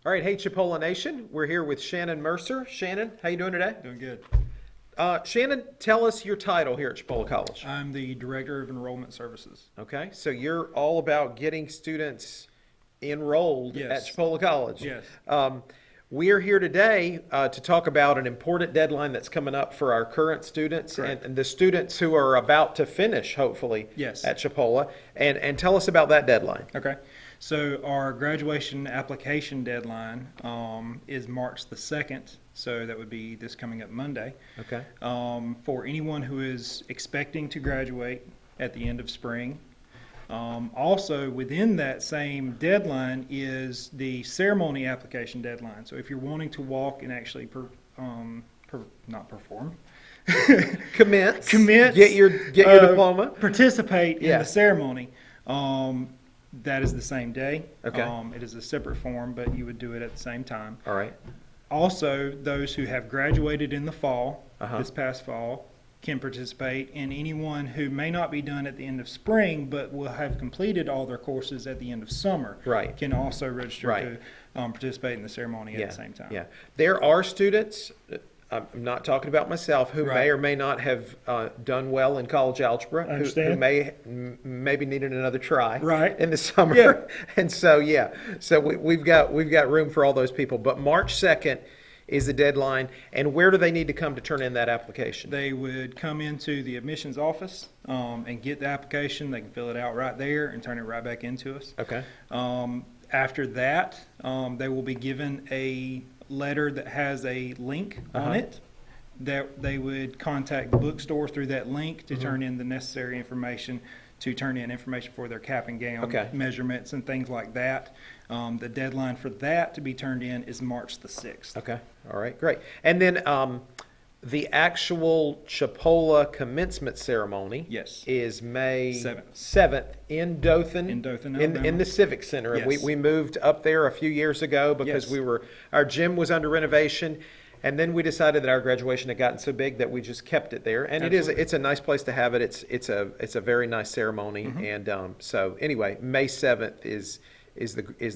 All right, hey Chipola Nation, we're here with Shannon Mercer. Shannon, how you doing today? Doing good. Shannon, tell us your title here at Chipola College. I'm the Director of Enrollment Services. Okay, so you're all about getting students enrolled at Yes. Chipola College. Yes. We are here today to talk about an important deadline that's coming up for our current students and the students who are about to finish, hopefully, Yes. at Chipola. And tell us about that deadline. Okay. So our graduation application deadline is March the 2nd. So that would be this coming up Monday. Okay. For anyone who is expecting to graduate at the end of spring. Also, within that same deadline is the ceremony application deadline. So if you're wanting to walk and actually not perform, Commence. Commence. Get your diploma. Participate in Yeah. the ceremony. That is the same day. Okay. It is a separate form, but you would do it at the same time. All right. Also, those who have graduated in the fall, Uh-huh. this past fall, can participate, and anyone who may not be done at the end of spring but will have completed all their courses at the end of summer Right. can also register Right. to participate in the ceremony at the same time. Yeah, there are students, I'm not talking about myself, who may Right. or may not have done well in college algebra, who Understand. maybe needed another try Right. in the summer. Yeah. And so, so we've got room for all those people. But March 2nd is the deadline, and where do they need to come to turn in that application? They would come into the admissions office and get the application. They can fill it out right there and turn it right back into us. Okay. After that, they will be given a letter that has a link Uh-huh. on it that they would contact the bookstore through that link to turn in the necessary information, to turn in information for their cap and gown Okay. measurements and things like that. The deadline for that to be turned in is March the 6th. Okay, all right, great. And then the actual Chipola commencement ceremony Yes. is May 7th. 7th in Dothan. In Dothan, in Alabama. the Civic Center. Yes. We moved up there a few years ago because Yes. our gym was under renovation, and then we decided that our graduation had gotten so big that we just kept it there. And Absolutely. it's a nice place to have it. It's a very nice ceremony. Mm-hmm. And so anyway, May 7th is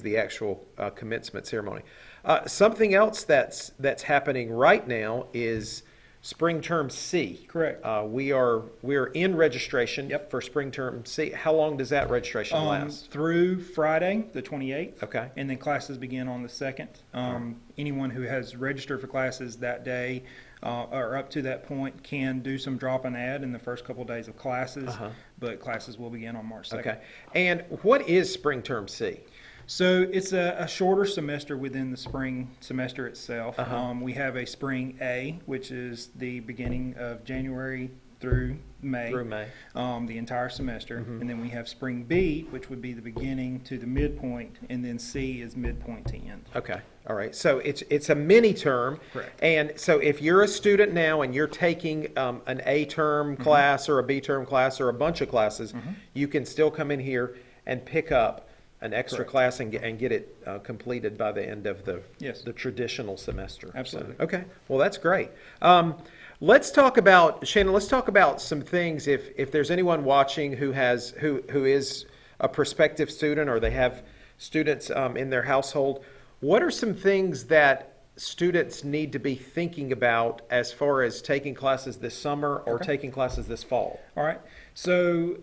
the actual commencement ceremony. Something else that's happening right now is spring term C. Correct. We're in registration Yep. for spring term C. How long does that registration last? Through Friday, the 28th. Okay. And then classes begin on the 2nd. Anyone who has registered for classes that day or up to that point can do some drop and add in the first couple days of classes, but classes will begin on March 2nd. Okay. And what is spring term C? So it's a shorter semester within the spring semester itself. Uh-huh. We have a spring A, which is the beginning of January through May. Through May. The entire semester. And then we have spring B, which would be the beginning to the midpoint, and then C is midpoint to end. Okay, all right. So it's a mini term. Correct. And so if you're a student now and you're taking an A term class or a B term class or a bunch of classes, you can still come in here and pick up an extra Correct. class and get it completed by the end of the Yes. traditional semester. Absolutely. So, okay, well that's great. Let's talk about Shannon. Let's talk about some things. If there's anyone watching who is a prospective student or they have students in their household, what are some things that students need to be thinking about as far as taking classes this summer or taking classes this fall? All right. So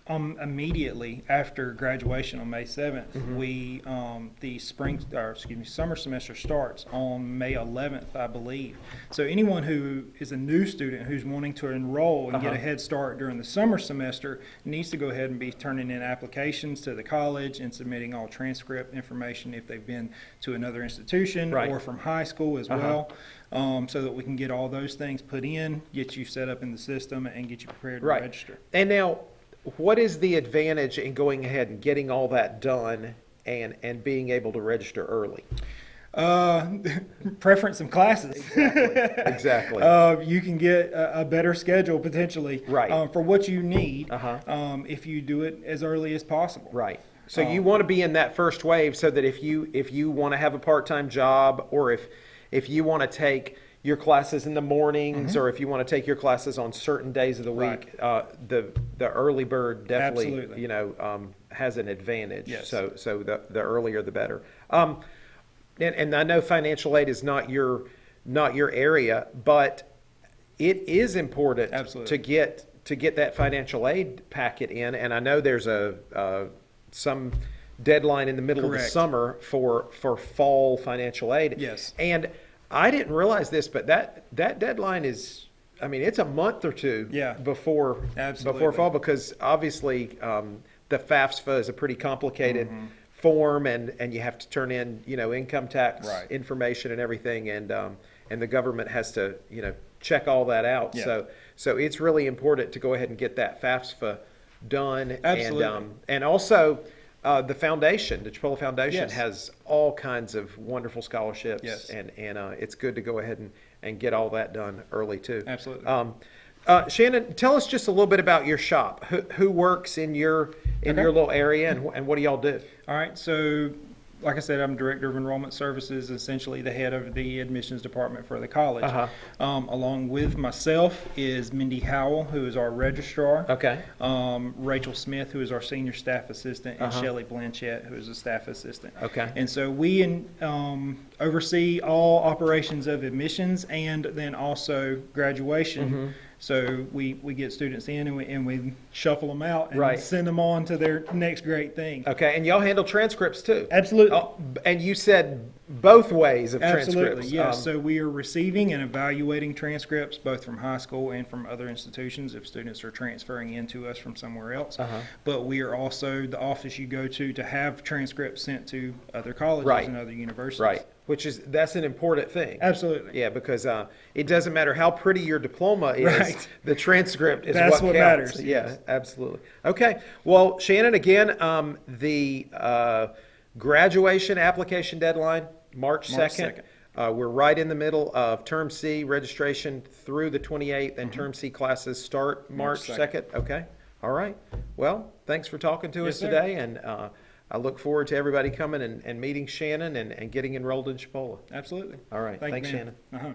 immediately after graduation on May 7th, the summer semester starts on May 11th, I believe. So anyone who is a new student who's wanting to enroll and get a head start during the summer semester needs to go ahead and be turning in applications to the college and submitting all transcript information if they've been to another institution Right. or from high school as well. So that we can get all those things put in, get you set up in the system, and get you prepared to Right. register. And now, what is the advantage in going ahead and getting all that done and being able to register early? Preference of classes. Exactly. You can get a better schedule potentially Right. for what you need Uh-huh. if you do it as early as possible. Right. So you want to be in that first wave so that if you want to have a part-time job or if you want to take your classes in the mornings or if you want to take your classes on certain days of the week, the early bird definitely Absolutely. has an advantage. Yes. So the earlier the better. And I know financial aid is not your area, but it is important Absolutely. to get that financial aid packet in. And I know there's some deadline in the middle of the Correct. summer for fall financial aid. Yes. And I didn't realize this, but that deadline is, I mean, it's a month or two Yeah. before Absolutely. fall, because obviously the FAFSA is a pretty complicated Mm-hmm. form, and you have to turn in, income tax Right. information and everything, and the government has to, check all that out. Yeah. So it's really important to go ahead and get that FAFSA done. Absolutely. And also, the foundation, the Chipola Foundation, Yes. has all kinds of wonderful scholarships. Yes. And it's good to go ahead and get all that done early too. Absolutely. Shannon, tell us just a little bit about your shop. Who works in your Okay. little area, and what do y'all do? All right, so like I said, I'm Director of Enrollment Services, essentially the head of the admissions department for the college. Uh-huh. Along with myself is Mindy Howell, who is our registrar. Okay. Rachel Smith, who is our senior staff assistant, and Uh-huh. Shelley Blanchett, who is a staff assistant. Okay. And so we oversee all operations of admissions and then also graduation. Mm-hmm. So we get students in and we shuffle them out and Right. send them on to their next great thing. Okay, and y'all handle transcripts too. Absolutely. Oh, and you said both ways of Absolutely, transcripts. yes. So we are receiving and evaluating transcripts both from high school and from other institutions if students are transferring into us from somewhere else. Uh-huh. But we are also the office you go to have transcripts sent to other colleges Right. and other universities. Right, that's an important thing. Absolutely. Yeah, because it doesn't matter how pretty your diploma is, Right. the transcript is That's what counts. matters, Yeah, yes. absolutely. Okay, well, Shannon, again, the graduation application deadline, March March 2nd. We're right in the middle of Term C registration through the 28th, and Term C classes start March March 2nd. Okay, all right. Well, thanks for talking to Yes, us sir. today, and I look forward to everybody coming and meeting Shannon and getting enrolled in Chipola. Absolutely. All right. Thank you, Thanks, ma'am. Shannon. Uh-huh.